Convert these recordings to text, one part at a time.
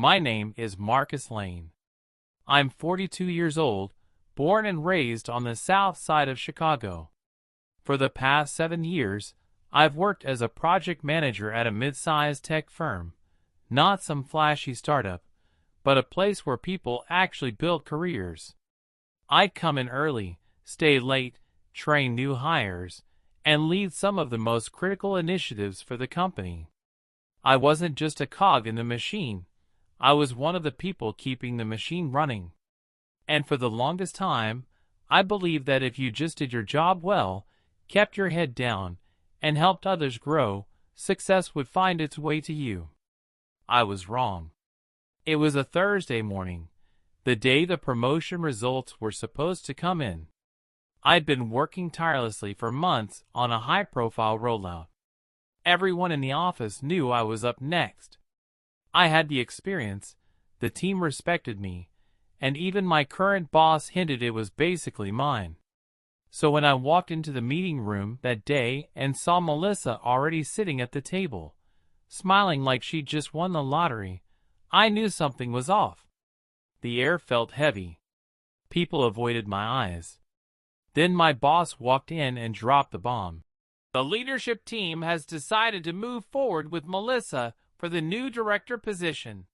My name is Marcus Lane. I'm 42 years old, born and raised on the south side of Chicago. For the past 7 years, I've worked as a project manager at a mid-sized tech firm. Not some flashy startup, but a place where people actually build careers. I come in early, stay late, train new hires, and lead some of the most critical initiatives for the company. I wasn't just a cog in the machine. I was one of the people keeping the machine running. And for the longest time, I believed that if you just did your job well, kept your head down, and helped others grow, success would find its way to you. I was wrong. It was a Thursday morning, the day the promotion results were supposed to come in. I'd been working tirelessly for months on a high-profile rollout. Everyone in the office knew I was up next. I had the experience, the team respected me, and even my current boss hinted it was basically mine. So when I walked into the meeting room that day and saw Melissa already sitting at the table, smiling like she'd just won the lottery, I knew something was off. The air felt heavy. People avoided my eyes. Then my boss walked in and dropped the bomb. The leadership team has decided to move forward with Melissa for the new director position.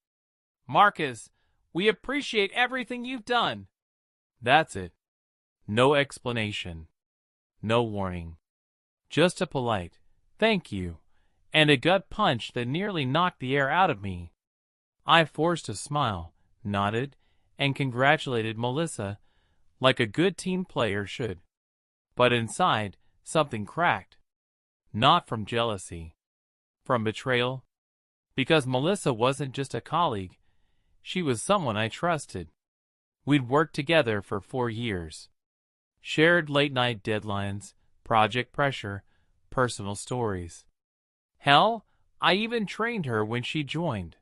Marcus, we appreciate everything you've done. That's it. No explanation. No warning. Just a polite, thank you, and a gut punch that nearly knocked the air out of me. I forced a smile, nodded, and congratulated Melissa, like a good team player should. But inside, something cracked. Not from jealousy. From betrayal. Because Melissa wasn't just a colleague. She was someone I trusted. We'd worked together for 4 years. Shared late-night deadlines, project pressure, personal stories. Hell, I even trained her when she joined.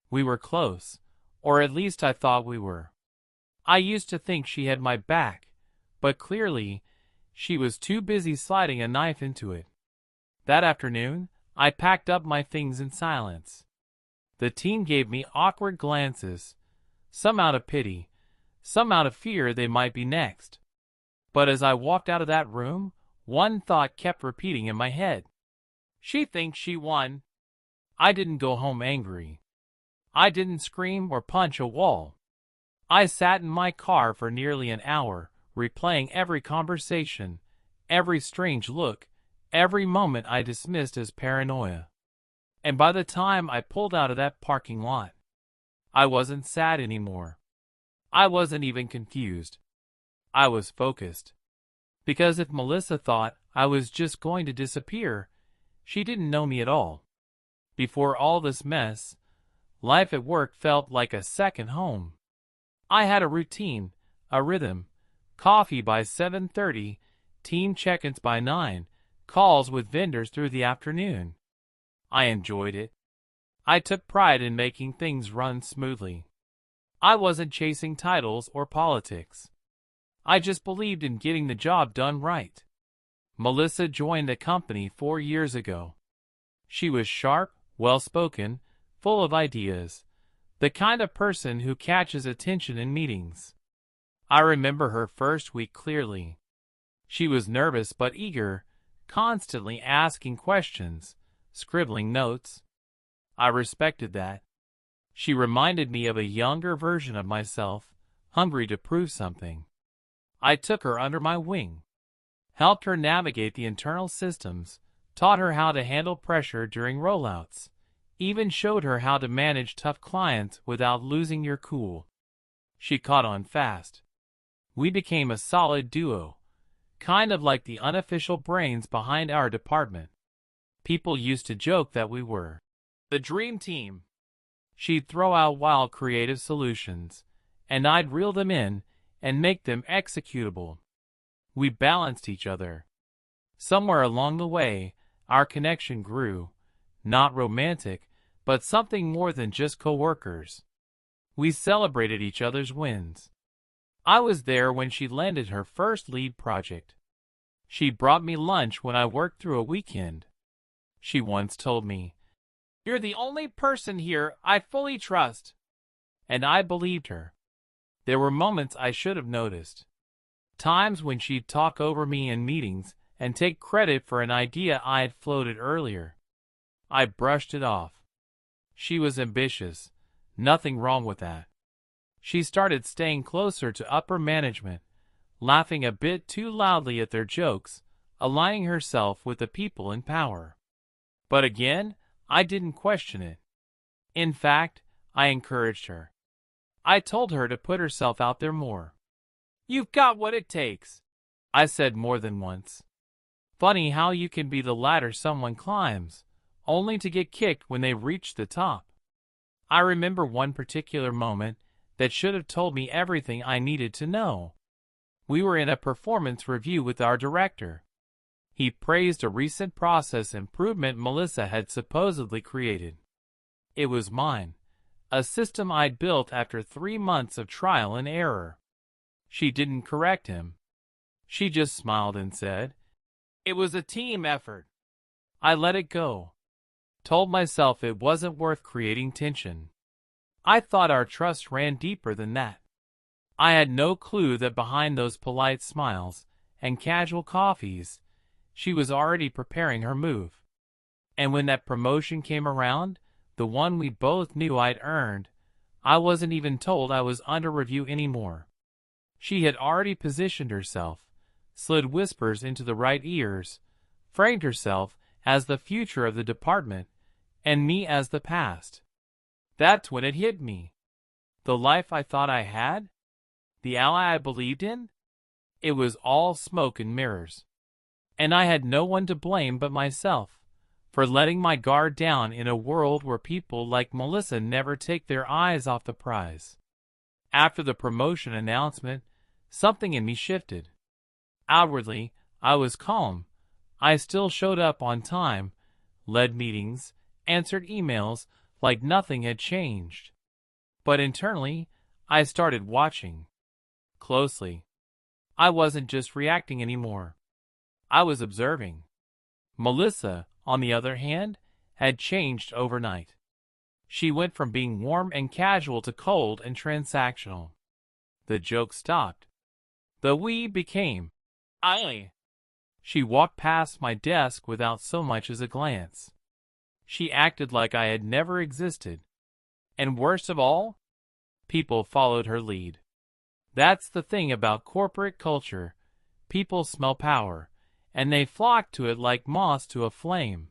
We were close, or at least I thought we were. I used to think she had my back, but clearly, she was too busy sliding a knife into it. That afternoon, I packed up my things in silence. The team gave me awkward glances, some out of pity, some out of fear they might be next. But as I walked out of that room, one thought kept repeating in my head. She thinks she won. I didn't go home angry. I didn't scream or punch a wall. I sat in my car for nearly an hour, replaying every conversation, every strange look, every moment I dismissed as paranoia. And by the time I pulled out of that parking lot, I wasn't sad anymore. I wasn't even confused. I was focused. Because if Melissa thought I was just going to disappear, she didn't know me at all. Before all this mess, life at work felt like a second home. I had a routine, a rhythm, coffee by 7:30, team check-ins by 9, calls with vendors through the afternoon. I enjoyed it. I took pride in making things run smoothly. I wasn't chasing titles or politics. I just believed in getting the job done right. Melissa joined the company 4 years ago. She was sharp, well-spoken, full of ideas, the kind of person who catches attention in meetings. I remember her first week clearly. She was nervous but eager, constantly asking questions, scribbling notes. I respected that. She reminded me of a younger version of myself, hungry to prove something. I took her under my wing, helped her navigate the internal systems, taught her how to handle pressure during rollouts, even showed her how to manage tough clients without losing your cool. She caught on fast. We became a solid duo, kind of like the unofficial brains behind our department. People used to joke that we were the dream team. She'd throw out wild creative solutions, and I'd reel them in and make them executable. We balanced each other. Somewhere along the way, our connection grew, not romantic, but something more than just coworkers. We celebrated each other's wins. I was there when she landed her first lead project. She brought me lunch when I worked through a weekend. She once told me, You're the only person here I fully trust. And I believed her. There were moments I should have noticed. Times when she'd talk over me in meetings and take credit for an idea I had floated earlier. I brushed it off. She was ambitious. Nothing wrong with that. She started staying closer to upper management, laughing a bit too loudly at their jokes, aligning herself with the people in power. But again, I didn't question it. In fact, I encouraged her. I told her to put herself out there more. You've got what it takes, I said more than once. Funny how you can be the ladder someone climbs, only to get kicked when they've reached the top. I remember one particular moment that should have told me everything I needed to know. We were in a performance review with our director. He praised a recent process improvement Melissa had supposedly created. It was mine, a system I'd built after 3 months of trial and error. She didn't correct him. She just smiled and said, "It was a team effort." I let it go. Told myself it wasn't worth creating tension. I thought our trust ran deeper than that. I had no clue that behind those polite smiles and casual coffees, she was already preparing her move. And when that promotion came around, the one we both knew I'd earned, I wasn't even told I was under review anymore. She had already positioned herself, slid whispers into the right ears, framed herself as the future of the department, and me as the past. That's when it hit me. The life I thought I had? The ally I believed in? It was all smoke and mirrors. And I had no one to blame but myself for letting my guard down in a world where people like Melissa never take their eyes off the prize. After the promotion announcement, something in me shifted. Outwardly, I was calm. I still showed up on time, led meetings, answered emails like nothing had changed. But internally, I started watching closely. I wasn't just reacting anymore. I was observing. Melissa, on the other hand, had changed overnight. She went from being warm and casual to cold and transactional. The joke stopped. The we became I. She walked past my desk without so much as a glance. She acted like I had never existed. And worst of all, people followed her lead. That's the thing about corporate culture. People smell power, and they flock to it like moths to a flame.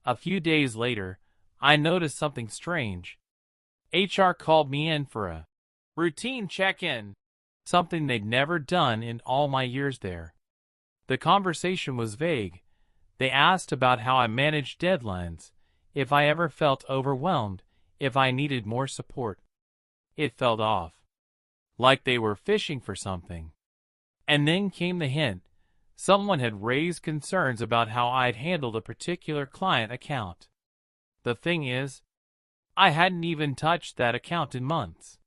A few days later, I noticed something strange. HR called me in for a routine check-in, something they'd never done in all my years there. The conversation was vague. They asked about how I managed deadlines, if I ever felt overwhelmed, if I needed more support. It felt off, like they were fishing for something. And then came the hint. Someone had raised concerns about how I'd handled a particular client account. The thing is, I hadn't even touched that account in months.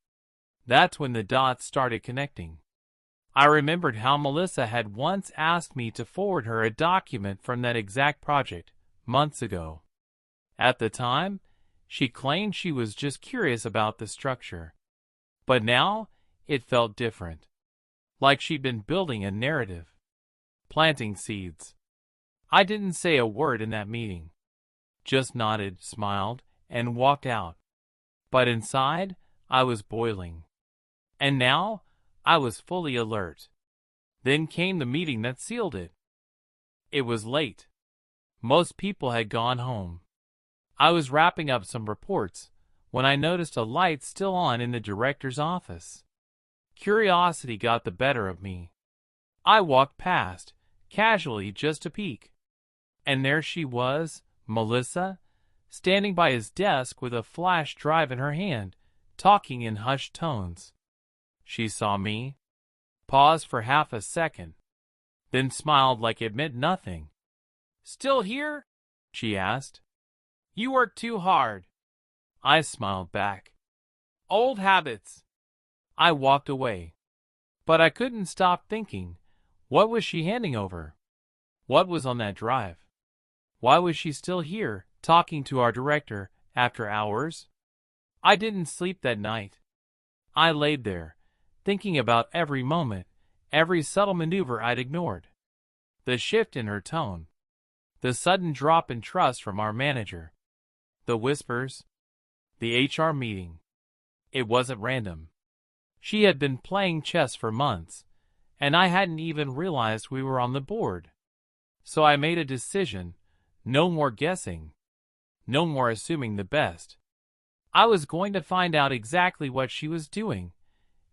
That's when the dots started connecting. I remembered how Melissa had once asked me to forward her a document from that exact project, months ago. At the time, she claimed she was just curious about the structure. But now, it felt different. Like she'd been building a narrative. Planting seeds. I didn't say a word in that meeting. Just nodded, smiled, and walked out. But inside, I was boiling. And now, I was fully alert. Then came the meeting that sealed it. It was late. Most people had gone home. I was wrapping up some reports when I noticed a light still on in the director's office. Curiosity got the better of me. I walked past, casually just to peek. And there she was, Melissa, standing by his desk with a flash drive in her hand, talking in hushed tones. She saw me, paused for half a second, then smiled like it meant nothing. "Still here?" she asked. "You work too hard." I smiled back. "Old habits." I walked away. But I couldn't stop thinking, what was she handing over? What was on that drive? Why was she still here, talking to our director after hours. I didn't sleep that night. I laid there, thinking about every moment, every subtle maneuver I'd ignored. The shift in her tone, the sudden drop in trust from our manager, the whispers, the HR meeting. It wasn't random. She had been playing chess for months, and I hadn't even realized we were on the board. So I made a decision. No more guessing. No more assuming the best. I was going to find out exactly what she was doing,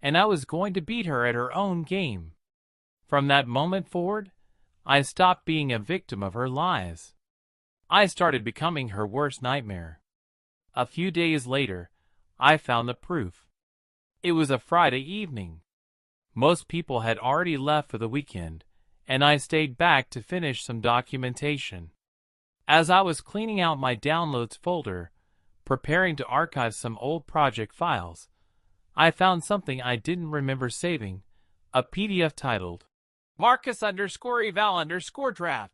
and I was going to beat her at her own game. From that moment forward, I stopped being a victim of her lies. I started becoming her worst nightmare. A few days later, I found the proof. It was a Friday evening. Most people had already left for the weekend, and I stayed back to finish some documentation. As I was cleaning out my downloads folder, preparing to archive some old project files, I found something I didn't remember saving, a PDF titled Marcus_eval_draft.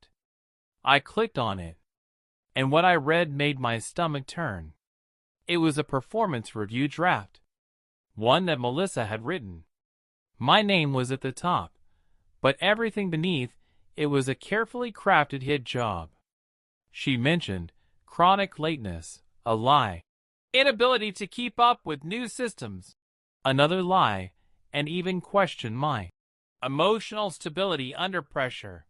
I clicked on it, and what I read made my stomach turn. It was a performance review draft, one that Melissa had written. My name was at the top, but everything beneath it was a carefully crafted hit job. She mentioned chronic lateness, a lie, inability to keep up with new systems, another lie, and even questioned my emotional stability under pressure.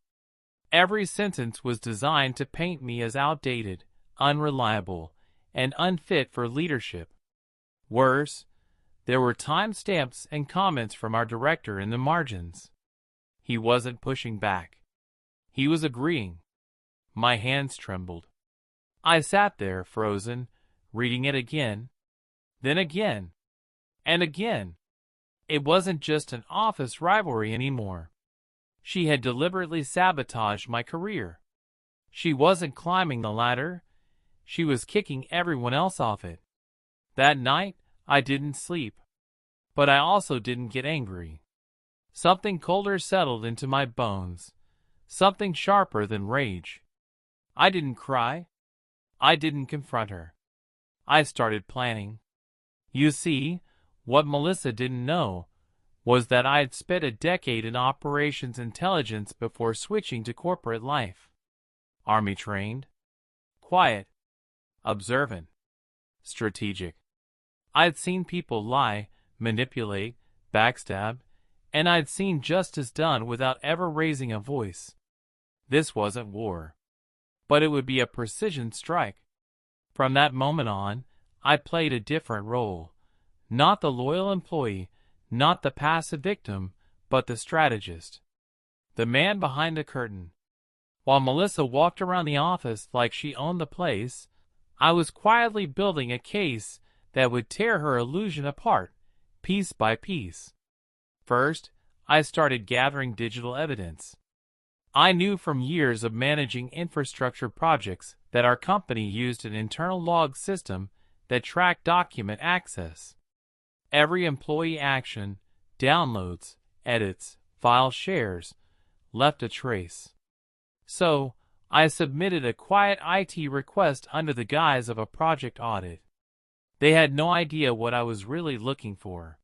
Every sentence was designed to paint me as outdated, unreliable, and unfit for leadership. Worse, there were timestamps and comments from our director in the margins. He wasn't pushing back. He was agreeing. My hands trembled. I sat there, frozen, reading it again, then again, and again. It wasn't just an office rivalry anymore. She had deliberately sabotaged my career. She wasn't climbing the ladder. She was kicking everyone else off it. That night, I didn't sleep. But I also didn't get angry. Something colder settled into my bones. Something sharper than rage. I didn't cry. I didn't confront her. I started planning. You see, what Melissa didn't know was that I had spent a decade in operations intelligence before switching to corporate life. Army trained, quiet, observant, strategic. I'd seen people lie, manipulate, backstab, and I'd seen justice done without ever raising a voice. This wasn't war, but it would be a precision strike. From that moment on, I played a different role. Not the loyal employee, not the passive victim, but the strategist. The man behind the curtain. While Melissa walked around the office like she owned the place, I was quietly building a case that would tear her illusion apart, piece by piece. First, I started gathering digital evidence. I knew from years of managing infrastructure projects that our company used an internal log system that tracked document access. Every employee action, downloads, edits, file shares, left a trace. So, I submitted a quiet IT request under the guise of a project audit. They had no idea what I was really looking for.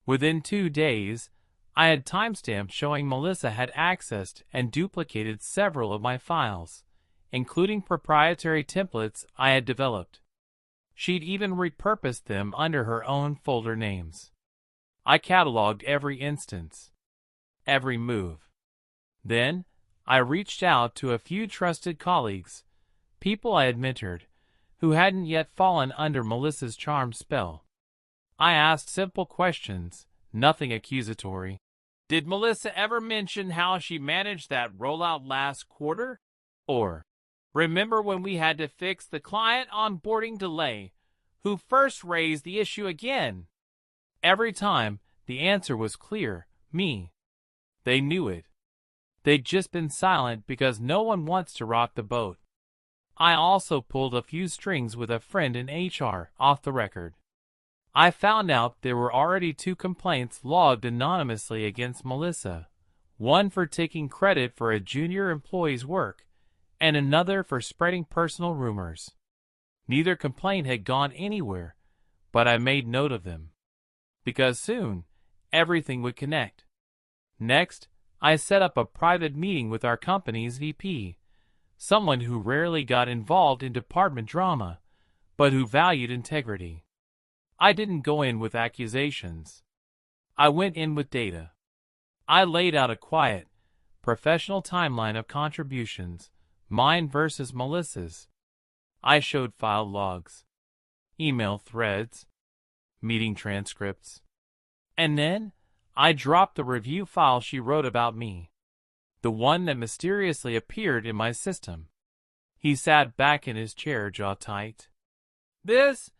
Within 2 days, I had timestamps showing Melissa had accessed and duplicated several of my files, including proprietary templates I had developed. She'd even repurposed them under her own folder names. I cataloged every instance, every move. Then, I reached out to a few trusted colleagues, people I had mentored, who hadn't yet fallen under Melissa's charm spell. I asked simple questions, nothing accusatory. Did Melissa ever mention how she managed that rollout last quarter? Or, remember when we had to fix the client onboarding delay? Who first raised the issue again? Every time, the answer was clear, me. They knew it. They'd just been silent because no one wants to rock the boat. I also pulled a few strings with a friend in HR, off the record. I found out there were already 2 complaints logged anonymously against Melissa, one for taking credit for a junior employee's work, and another for spreading personal rumors. Neither complaint had gone anywhere, but I made note of them, because soon everything would connect. Next, I set up a private meeting with our company's VP, someone who rarely got involved in department drama, but who valued integrity. I didn't go in with accusations. I went in with data. I laid out a quiet, professional timeline of contributions, mine versus Melissa's. I showed file logs, email threads, meeting transcripts, and then I dropped the review file she wrote about me, the one that mysteriously appeared in my system. He sat back in his chair, jaw tight. This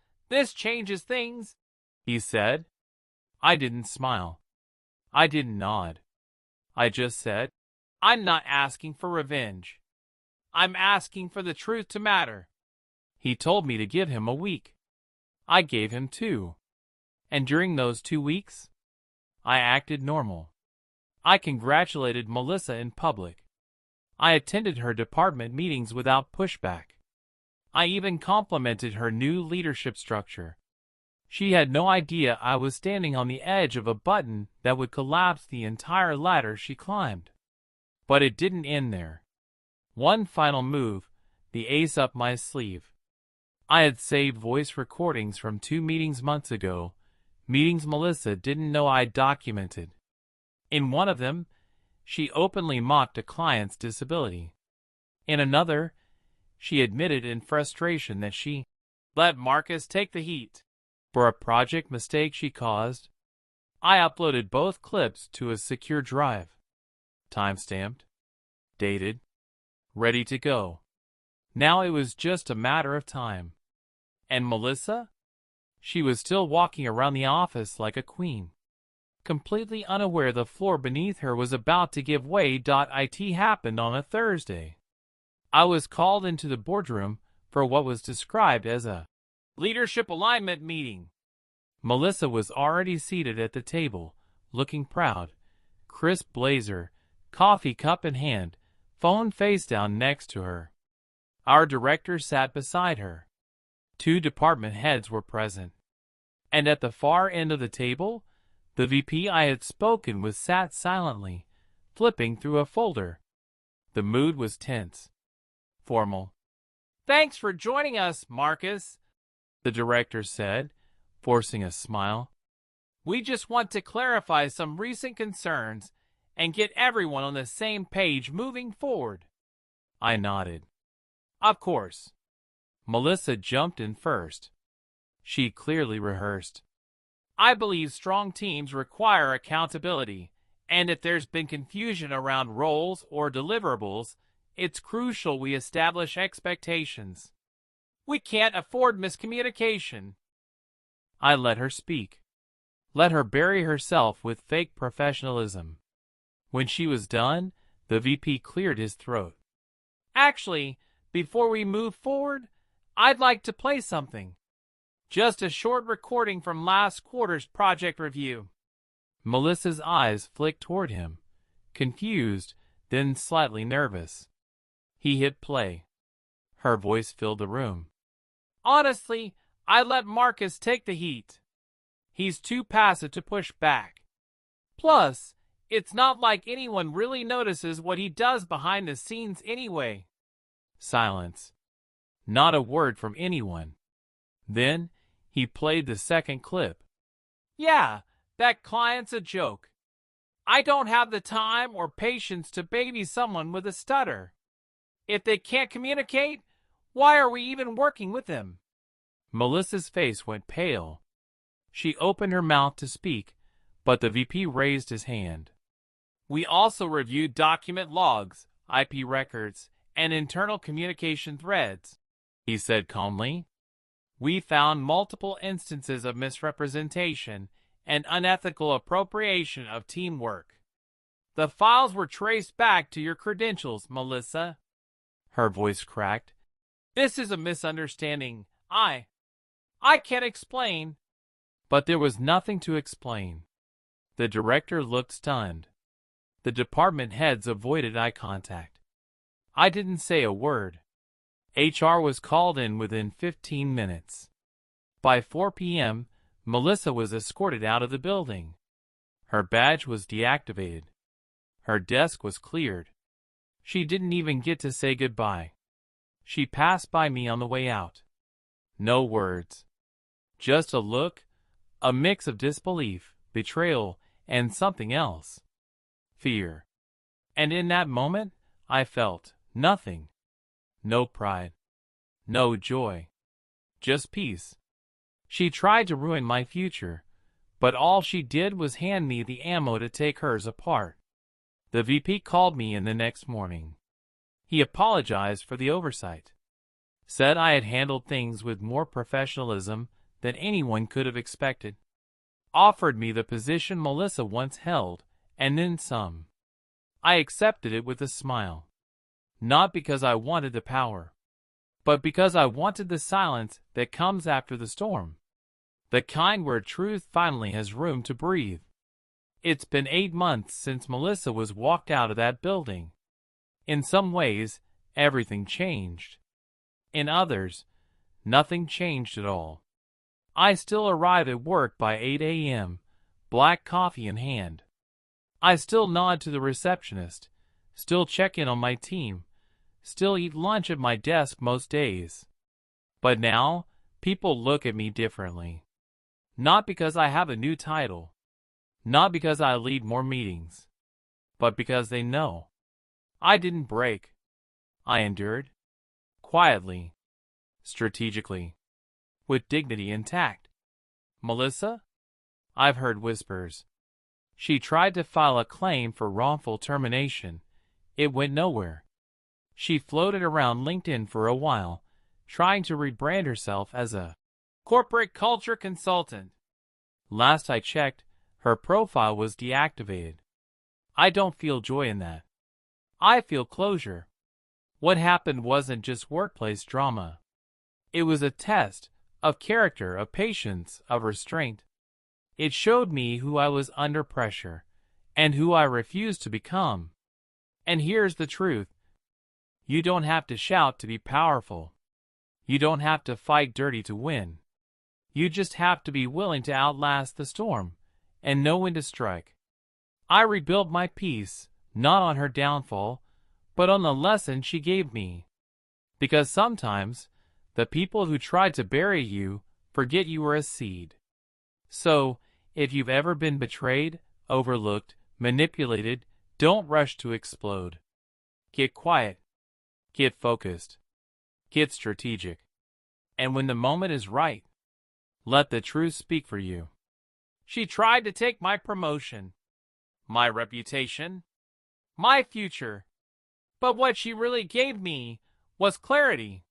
changes things, he said. I didn't smile. I didn't nod. I just said, I'm not asking for revenge. I'm asking for the truth to matter. He told me to give him a week. I gave him 2. And during those 2 weeks, I acted normal. I congratulated Melissa in public. I attended her department meetings without pushback. I even complimented her new leadership structure. She had no idea I was standing on the edge of a button that would collapse the entire ladder she climbed. But it didn't end there. One final move, the ace up my sleeve. I had saved voice recordings from 2 meetings months ago, meetings Melissa didn't know I'd documented. In one of them, she openly mocked a client's disability. In another, she admitted in frustration that she let Marcus take the heat for a project mistake she caused. I uploaded both clips to a secure drive, time-stamped, dated, ready to go. Now it was just a matter of time. And Melissa? She was still walking around the office like a queen, completely unaware the floor beneath her was about to give way. It happened on a Thursday. I was called into the boardroom for what was described as a leadership alignment meeting. Melissa was already seated at the table, looking proud, crisp blazer, coffee cup in hand, phone face down next to her. Our director sat beside her. 2 department heads were present. And at the far end of the table, the VP I had spoken with sat silently, flipping through a folder. The mood was tense, formal. Thanks for joining us, Marcus, the director said, forcing a smile. We just want to clarify some recent concerns and get everyone on the same page moving forward. I nodded. Of course. Melissa jumped in first. She clearly rehearsed. I believe strong teams require accountability, and if there's been confusion around roles or deliverables, it's crucial we establish expectations. We can't afford miscommunication. I let her speak. Let her bury herself with fake professionalism. When she was done, the VP cleared his throat. Actually, before we move forward, I'd like to play something. Just a short recording from last quarter's project review. Melissa's eyes flicked toward him, confused, then slightly nervous. He hit play. Her voice filled the room. Honestly, I let Marcus take the heat. He's too passive to push back. Plus, it's not like anyone really notices what he does behind the scenes anyway. Silence. Not a word from anyone. Then, he played the second clip. Yeah, that client's a joke. I don't have the time or patience to baby someone with a stutter. If they can't communicate, why are we even working with them? Melissa's face went pale. She opened her mouth to speak, but the VP raised his hand. We also reviewed document logs, IP records, and internal communication threads, he said calmly. We found multiple instances of misrepresentation and unethical appropriation of teamwork. The files were traced back to your credentials, Melissa. Her voice cracked. This is a misunderstanding. I can't explain. But there was nothing to explain. The director looked stunned. The department heads avoided eye contact. I didn't say a word. HR was called in within 15 minutes. By 4 p.m., Melissa was escorted out of the building. Her badge was deactivated. Her desk was cleared. She didn't even get to say goodbye. She passed by me on the way out. No words. Just a look, a mix of disbelief, betrayal, and something else. Fear. And in that moment, I felt nothing. No pride. No joy. Just peace. She tried to ruin my future, but all she did was hand me the ammo to take hers apart. The VP called me in the next morning. He apologized for the oversight. Said I had handled things with more professionalism than anyone could have expected. Offered me the position Melissa once held, and then some. I accepted it with a smile. Not because I wanted the power, but because I wanted the silence that comes after the storm. The kind where truth finally has room to breathe. It's been 8 months since Melissa was walked out of that building. In some ways, everything changed. In others, nothing changed at all. I still arrive at work by 8 a.m., black coffee in hand. I still nod to the receptionist, still check in on my team, still eat lunch at my desk most days. But now, people look at me differently. Not because I have a new title, not because I lead more meetings, but because they know. I didn't break. I endured. Quietly. Strategically. With dignity intact. Melissa? I've heard whispers. She tried to file a claim for wrongful termination. It went nowhere. She floated around LinkedIn for a while, trying to rebrand herself as a corporate culture consultant. Last I checked, her profile was deactivated. I don't feel joy in that. I feel closure. What happened wasn't just workplace drama. It was a test of character, of patience, of restraint. It showed me who I was under pressure and who I refused to become. And here's the truth. You don't have to shout to be powerful. You don't have to fight dirty to win. You just have to be willing to outlast the storm and know when to strike. I rebuilt my peace, not on her downfall, but on the lesson she gave me. Because sometimes, the people who tried to bury you forget you were a seed. So, if you've ever been betrayed, overlooked, manipulated, don't rush to explode. Get quiet. Get focused. Get strategic. And when the moment is right, let the truth speak for you. She tried to take my promotion, my reputation, my future. But what she really gave me was clarity.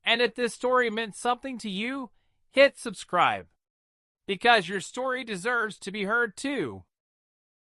And if this story meant something to you, hit subscribe. Because your story deserves to be heard too.